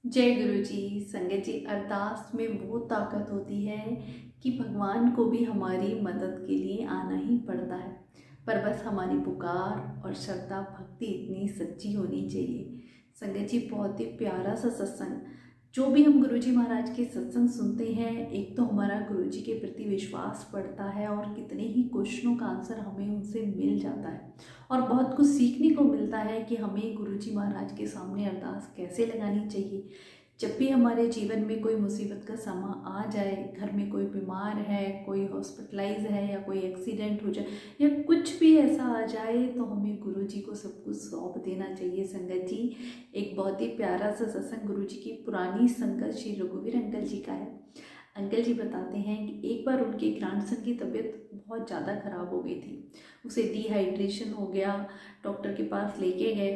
जय गुरु जी। संगत जी, अरदास में वो ताकत होती है कि भगवान को भी हमारी मदद के लिए आना ही पड़ता है, पर बस हमारी पुकार और श्रद्धा भक्ति इतनी सच्ची होनी चाहिए। संगत जी, बहुत ही प्यारा सा सत्संग। जो भी हम गुरु जी महाराज के सत्संग सुनते हैं, एक तो हमारा गुरु जी के प्रति विश्वास बढ़ता है और कितने ही क्वेश्चनों का आंसर हमें उनसे मिल जाता है और बहुत कुछ सीखने को मिलता है कि हमें गुरु जी महाराज के सामने अरदास कैसे लगानी चाहिए। जब भी हमारे जीवन में कोई मुसीबत का समा आ जाए, घर में कोई बीमार है, कोई हॉस्पिटलाइज है या कोई एक्सीडेंट हो जाए या कुछ भी ऐसा आ जाए, तो हमें गुरु जी को सब कुछ सौंप देना चाहिए। संगत जी, एक बहुत ही प्यारा सा सत्संग गुरु जी की पुरानी संगत श्री रघुवीर अंकल जी का है। अंकल जी बताते हैं कि एक बार उनके ग्रैंडसन की तबीयत बहुत ज़्यादा ख़राब हो गई थी। उसे डिहाइड्रेशन हो गया। डॉक्टर के पास लेके गए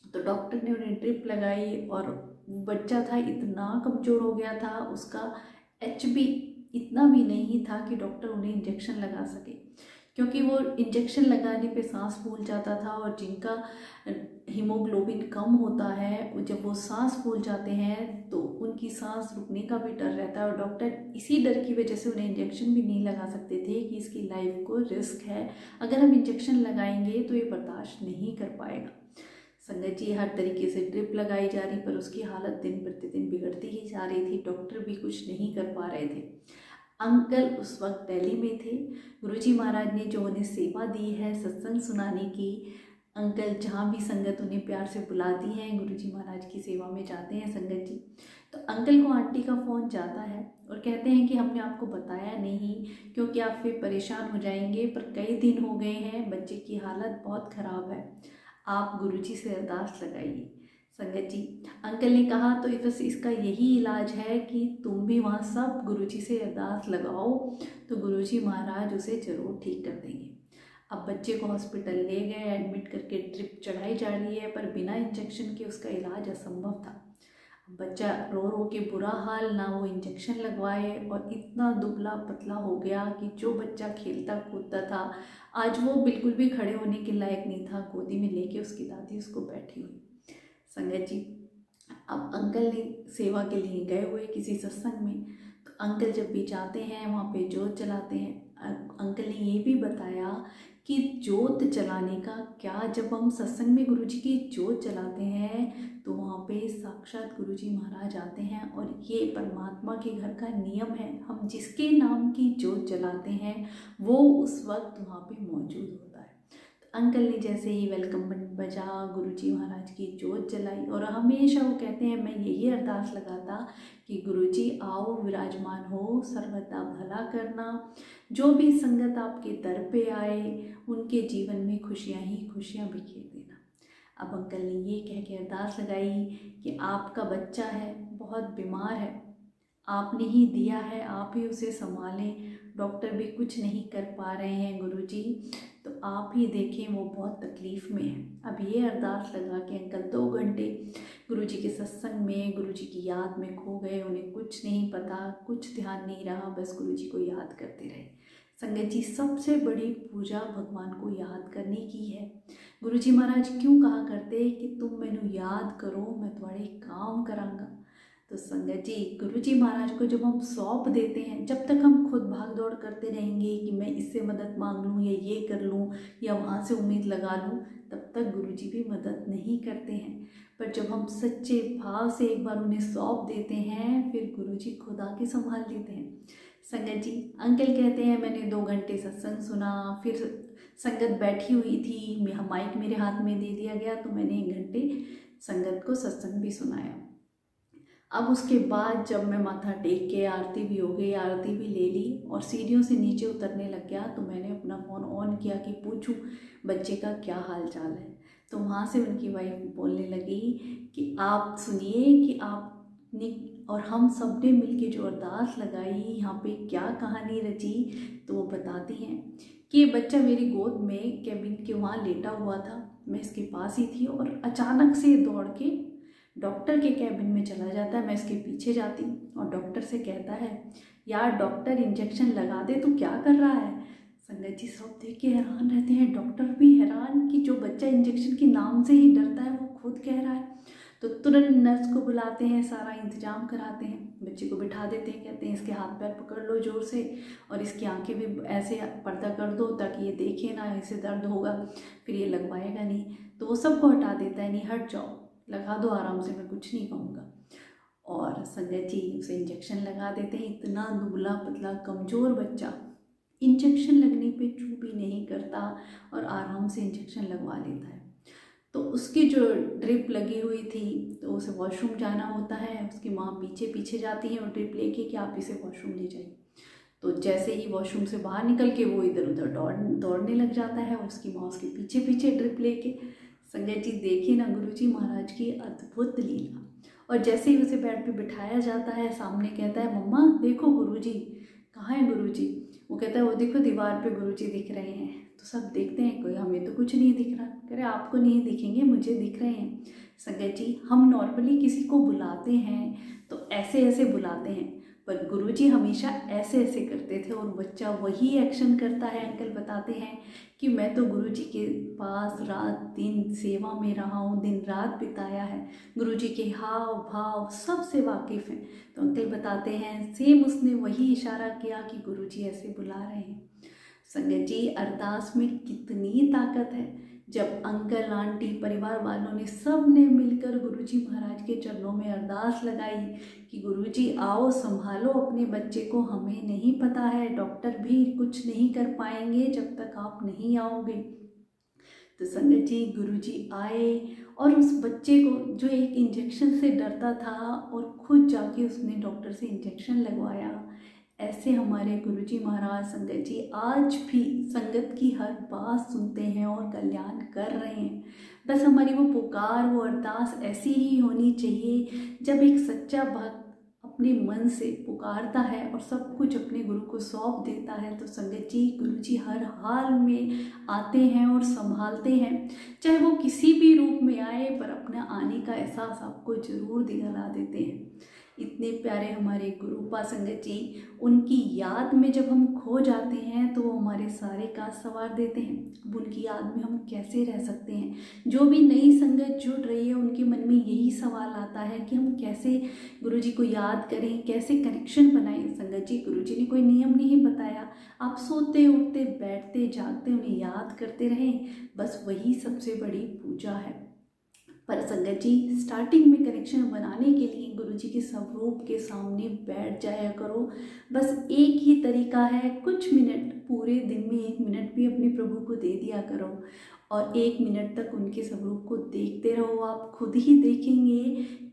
तो डॉक्टर ने उन्हें ड्रिप लगाई और बच्चा था इतना कमज़ोर हो गया था, उसका HB इतना भी नहीं था कि डॉक्टर उन्हें इंजेक्शन लगा सके, क्योंकि वो इंजेक्शन लगाने पे सांस फूल जाता था और जिनका हीमोग्लोबिन कम होता है, जब वो सांस फूल जाते हैं तो उनकी सांस रुकने का भी डर रहता है और डॉक्टर इसी डर की वजह से उन्हें इंजेक्शन भी नहीं लगा सकते थे कि इसकी लाइफ को रिस्क है, अगर हम इंजेक्शन लगाएंगे तो ये बर्दाश्त नहीं कर पाएगा। संगत जी, हर तरीके से ड्रिप लगाई जा रही, पर उसकी हालत दिन प्रतिदिन बिगड़ती ही जा रही थी। डॉक्टर भी कुछ नहीं कर पा रहे थे। अंकल उस वक्त दिल्ली में थे। गुरुजी महाराज ने जो उन्हें सेवा दी है सत्संग सुनाने की, अंकल जहाँ भी संगत उन्हें प्यार से बुलाती हैं, गुरुजी महाराज की सेवा में जाते हैं संगत जी। तो अंकल को आंटी का फ़ोन जाता है और कहते हैं कि हमने आपको बताया नहीं, क्योंकि आप फिर परेशान हो जाएंगे, पर कई दिन हो गए हैं, बच्चे की हालत बहुत ख़राब है, आप गुरुजी से अरदास लगाइए। संगत जी, अंकल ने कहा तो बस इसका यही इलाज है कि तुम भी वहाँ सब गुरुजी से अरदास लगाओ, तो गुरुजी महाराज उसे ज़रूर ठीक कर देंगे। अब बच्चे को हॉस्पिटल ले गए, एडमिट करके ड्रिप चढ़ाई जा रही है, पर बिना इंजेक्शन के उसका इलाज असंभव था। बच्चा रो रो के बुरा हाल, ना वो इंजेक्शन लगवाए और इतना दुबला पतला हो गया कि जो बच्चा खेलता कूदता था आज वो बिल्कुल भी खड़े होने के लायक नहीं था। गोदी में लेके उसकी दादी उसको बैठी हुई। संगत जी, अब अंकल ने सेवा के लिए गए हुए किसी सत्संग में, तो अंकल जब भी जाते हैं वहाँ पे जोत जलाते हैं। अंकल ने ये भी बताया कि जोत जलाने का क्या, जब हम सत्संग में गुरुजी की जोत जलाते हैं तो वहाँ पे साक्षात गुरुजी महाराज आते हैं और ये परमात्मा के घर का नियम है, हम जिसके नाम की जोत जलाते हैं वो उस वक्त वहाँ पे मौजूद होता है। तो अंकल ने जैसे ही वेलकम बजा, गुरुजी महाराज की जोत जलाई और हमेशा वो कहते हैं, मैं यही अरदास लगाता कि गुरुजी आओ, विराजमान हो, सर्वदा भला करना, जो भी संगत आपके दर पे आए उनके जीवन में खुशियाँ ही खुशियाँ बिखेर देना। अब अंकल ने ये कह के अरदास लगाई कि आपका बच्चा है, बहुत बीमार है, आपने ही दिया है, आप ही उसे संभालें, डॉक्टर भी कुछ नहीं कर पा रहे हैं गुरुजी, तो आप ही देखें, वो बहुत तकलीफ़ में है। अब ये अरदास लगा के अंकल 2 घंटे गुरुजी के सत्संग में, गुरुजी की याद में खो गए। उन्हें कुछ नहीं पता, कुछ ध्यान नहीं रहा, बस गुरुजी को याद करते रहे। संगत जी, सबसे बड़ी पूजा भगवान को याद करने की है। गुरुजी महाराज क्यों कहा करते कि तुम मैनू याद करो, मैं तुम्हारे काम करांगा। तो संगत जी, गुरुजी महाराज को जब हम सौंप देते हैं, जब तक हम खुद भाग दौड़ करते रहेंगे कि मैं इससे मदद मांग लूँ या ये कर लूँ या वहाँ से उम्मीद लगा लूँ, तब तक गुरुजी भी मदद नहीं करते हैं। पर जब हम सच्चे भाव से एक बार उन्हें सौंप देते हैं, फिर गुरुजी खुद आके संभाल लेते हैं। संगत जी, अंकल कहते हैं मैंने 2 घंटे सत्संग सुना, फिर संगत बैठी हुई थी, माइक मेरे हाथ में दे दिया गया तो मैंने 1 घंटे संगत को सत्संग भी सुनाया। अब उसके बाद जब मैं माथा टेक के, आरती भी हो गई, आरती भी ले ली और सीढ़ियों से नीचे उतरने लग गया, तो मैंने अपना फ़ोन ऑन किया कि पूछूं बच्चे का क्या हाल चाल है। तो वहाँ से उनकी वाइफ बोलने लगी कि आप सुनिए कि आपने और हम सब ने मिल के जो अरदास लगाई, यहाँ पे क्या कहानी रची। तो वो बताती हैं कि ये बच्चा मेरी गोद में कैबिन के वहाँ लेटा हुआ था, मैं इसके पास ही थी और अचानक से दौड़ के डॉक्टर के कैबिन में चला जाता है। मैं इसके पीछे जाती हूँ और डॉक्टर से कहता है, यार डॉक्टर इंजेक्शन लगा दे, तू क्या कर रहा है। संगत जी, सब देख के हैरान रहते हैं, डॉक्टर भी हैरान कि जो बच्चा इंजेक्शन के नाम से ही डरता है वो खुद कह रहा है। तो तुरंत नर्स को बुलाते हैं, सारा इंतजाम कराते हैं, बच्चे को बिठा देते हैं, कहते हैं इसके हाथ पैर पकड़ लो जोर से और इसकी आंखें भी ऐसे पर्दा कर दो ताकि ये देखे ना, ऐसे दर्द होगा फिर ये लगवाएगा नहीं। तो वो सबको हटा देता है, नहीं हट जाओ, लगा दो आराम से, मैं कुछ नहीं कहूँगा। और संगत जी उसे इंजेक्शन लगा देते हैं। इतना दुबला पतला कमज़ोर बच्चा इंजेक्शन लगने पे चू भी नहीं करता और आराम से इंजेक्शन लगवा लेता है। तो उसकी जो ड्रिप लगी हुई थी तो उसे वॉशरूम जाना होता है, उसकी माँ पीछे पीछे जाती है और ड्रिप लेके कि आप इसे वॉशरूम ले जाइए। तो जैसे ही वॉशरूम से बाहर निकल के वो इधर उधर दौड़ने लग जाता है और उसकी माँ उसके पीछे पीछे ड्रिप लेके। संगत जी देखिए ना गुरुजी महाराज की अद्भुत लीला। और जैसे ही उसे बेड पे बिठाया जाता है, सामने कहता है मम्मा देखो गुरुजी। कहाँ है गुरुजी? वो कहता है वो देखो दीवार पे गुरुजी दिख रहे हैं। तो सब देखते हैं, कोई हमें तो कुछ नहीं दिख रहा। कह रहे आपको नहीं दिखेंगे, मुझे दिख रहे हैं। संगत जी हम नॉर्मली किसी को बुलाते हैं तो ऐसे ऐसे बुलाते हैं, पर गुरुजी हमेशा ऐसे ऐसे करते थे और बच्चा वही एक्शन करता है। अंकल बताते हैं कि मैं तो गुरुजी के पास रात दिन सेवा में रहा हूँ, दिन रात बिताया है, गुरुजी के हाव भाव सब से वाकिफ़ हैं। तो अंकल बताते हैं सेम उसने वही इशारा किया कि गुरुजी ऐसे बुला रहे हैं। संगत जी अरदास में कितनी ताकत है। जब अंकल आंटी परिवार वालों ने सब ने मिलकर गुरुजी महाराज के चरणों में अरदास लगाई कि गुरुजी आओ संभालो अपने बच्चे को, हमें नहीं पता है, डॉक्टर भी कुछ नहीं कर पाएंगे जब तक आप नहीं आओगे। तो संगत जी गुरुजी आए और उस बच्चे को जो एक इंजेक्शन से डरता था और खुद जाके उसने डॉक्टर से इंजेक्शन लगवाया। ऐसे हमारे गुरुजी महाराज संगत जी आज भी संगत की हर बात सुनते हैं और कल्याण कर रहे हैं। बस हमारी वो पुकार, वो अरदास ऐसी ही होनी चाहिए। जब एक सच्चा भक्त अपने मन से पुकारता है और सब कुछ अपने गुरु को सौंप देता है तो संगत जी गुरुजी हर हाल में आते हैं और संभालते हैं। चाहे वो किसी भी रूप में आए, पर अपना आने का एहसास आपको जरूर दिला देते हैं। इतने प्यारे हमारे गुरुपा संगत जी, उनकी याद में जब हम खो जाते हैं तो वो हमारे सारे काज सवार देते हैं। अब उनकी याद में हम कैसे रह सकते हैं? जो भी नई संगत जुड़ रही है उनके मन में यही सवाल आता है कि हम कैसे गुरुजी को याद करें, कैसे कनेक्शन बनाएं। संगत जी गुरुजी ने कोई नियम नहीं बताया, आप सोते उठते बैठते जागते उन्हें याद करते रहें, बस वही सबसे बड़ी पूजा है। पर संगत जी स्टार्टिंग में कनेक्शन बनाने के लिए गुरुजी के स्वरूप के सामने बैठ जाया करो। बस एक ही तरीका है, कुछ मिनट, पूरे दिन में 1 मिनट भी अपने प्रभु को दे दिया करो और 1 मिनट तक उनके स्वरूप को देखते रहो। आप खुद ही देखेंगे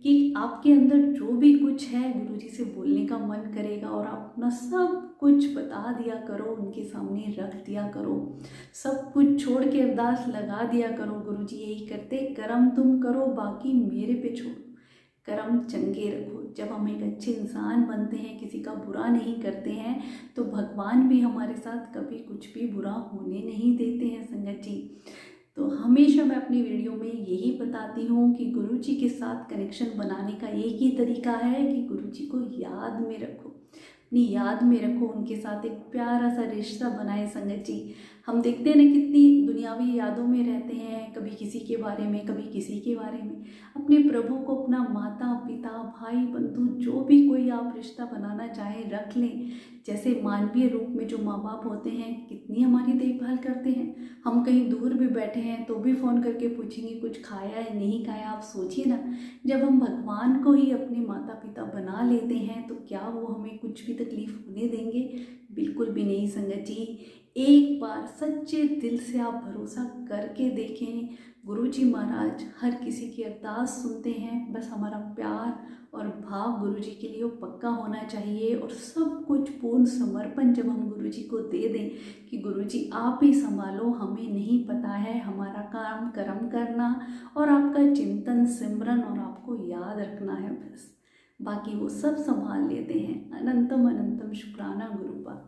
कि आपके अंदर जो भी कुछ है गुरुजी से बोलने का मन करेगा और आप अपना सब कुछ बता दिया करो, उनके सामने रख दिया करो, सब कुछ छोड़ के अरदास लगा दिया करो। गुरुजी यही करते, कर्म तुम करो बाकी मेरे पे छोड़ो, कर्म चंगे रखो। जब हम एक अच्छे इंसान बनते हैं, किसी का बुरा नहीं करते हैं, तो भगवान भी हमारे साथ कभी कुछ भी बुरा होने नहीं देते हैं। संगत जी तो हमेशा मैं अपनी वीडियो में यही बताती हूँ कि गुरुजी के साथ कनेक्शन बनाने का एक ही तरीका है कि गुरुजी को याद में रखो, अपनी याद में रखो, उनके साथ एक प्यारा सा रिश्ता बनाए। संगत जी हम देखते हैं ना कितनी दुनियावी यादों में रहते हैं, कभी किसी के बारे में, कभी किसी के बारे में। अपने प्रभु को अपना माता पिता भाई बंधु जो भी कोई आप रिश्ता बनाना चाहें रख लें। जैसे मानवीय रूप में जो माँ बाप होते हैं कितनी हमारी देखभाल करते हैं। हम कहीं दूर भी बैठे हैं तो भी फ़ोन करके पूछेंगे कुछ खाया है नहीं खाया। आप सोचिए ना, जब हम भगवान को ही अपने माता पिता बना लेते हैं तो क्या वो हमें कुछ भी तकलीफ होने देंगे? बिल्कुल भी नहीं। संगत जी एक बार सच्चे दिल से आप भरोसा करके देखें, गुरुजी महाराज हर किसी की अरदास सुनते हैं। बस हमारा प्यार और भाव गुरुजी के लिए वो पक्का होना चाहिए और सब कुछ पूर्ण समर्पण जब हम गुरुजी को दे दें कि गुरुजी आप ही संभालो, हमें नहीं पता है, हमारा काम कर्म करना और आपका चिंतन सिमरन और आपको याद रखना है, बस बाकी वो सब संभाल लेते हैं। अनंतम अनंतम शुक्राना गुरुपा।